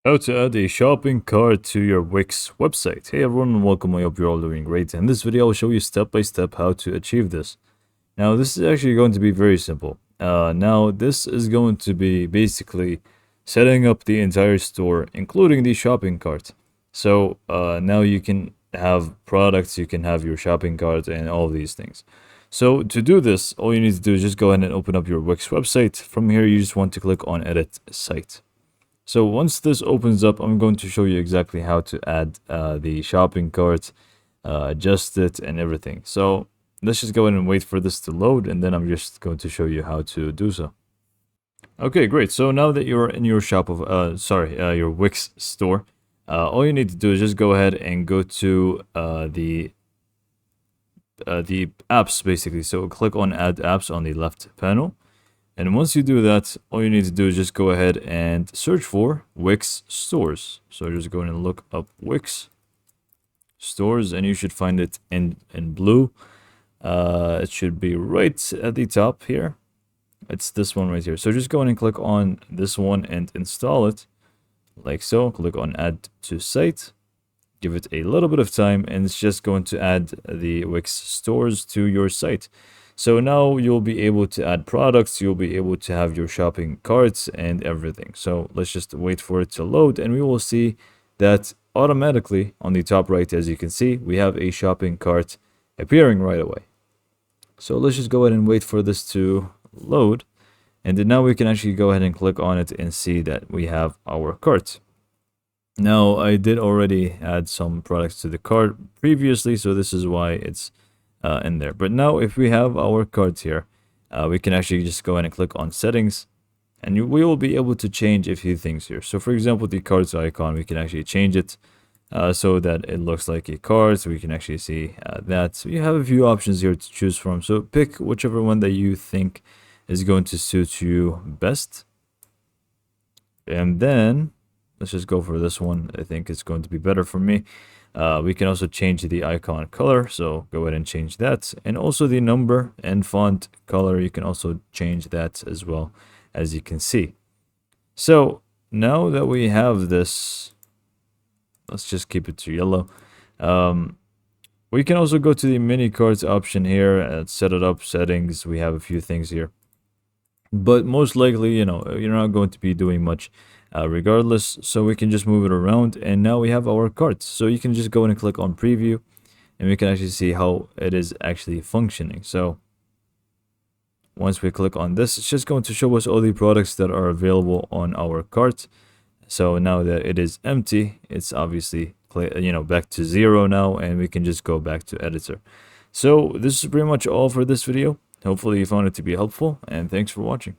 How to add a shopping cart to your Wix website. Hey everyone, welcome. I hope you're all doing great. In this video, I'll show you step by step how to achieve this. Now, this is actually going to be very simple. Now, this is going to be basically setting up the entire store, including the shopping cart. So now you can have products, you can have your shopping cart, and all these things. So to do this, all you need to do is just go ahead and open up your Wix website. From here, you just want to click on Edit Site. So once this opens up, I'm going to show you exactly how to add the shopping cart, adjust it, and everything. So let's just go ahead and wait for this to load, and then I'm just going to show you how to do so. Okay, great. So now that you're in your your Wix store, all you need to do is just go ahead and go to the apps basically. So click on Add Apps on the left panel. And once you do that, all you need to do is just go ahead and search for Wix stores. So just go ahead and look up Wix stores, and you should find it in blue. It should be right at the top here. It's this one right here. So just go ahead and click on this one and install it like so. Click on Add to Site. Give it a little bit of time, and it's just going to add the Wix stores to your site. So now you'll be able to add products, you'll be able to have your shopping carts and everything. So let's just wait for it to load, and we will see that automatically on the top right, as you can see, we have a shopping cart appearing right away. So let's just go ahead and wait for this to load. And then now we can actually go ahead and click on it and see that we have our cart. Now, I did already add some products to the cart previously, so this is why it's in there. But now if we have our cart here, we can actually just go ahead and click on settings, and we will be able to change a few things here. So for example, the carts icon, we can actually change it so that it looks like a cart. So we can actually see that. So you have a few options here to choose from. So pick whichever one that you think is going to suit you best. And then let's just go for this one. I think it's going to be better for me. We can also change the icon color, so go ahead and change that. And also the number and font color, you can also change that as well, as you can see. So now that we have this, let's just keep it to yellow. We can also go to the mini cards option here and set it up, settings. We have a few things here. But most likely, you're not going to be doing much regardless, so we can just move it around, and now we have our carts. So you can just go in and click on preview, and we can actually see how it is actually functioning. So once we click on this, it's just going to show us all the products that are available on our cart. So now that it is empty, it's obviously back to 0 now, and we can just go back to editor. So this is pretty much all for this video. Hopefully you found it to be helpful, and thanks for watching.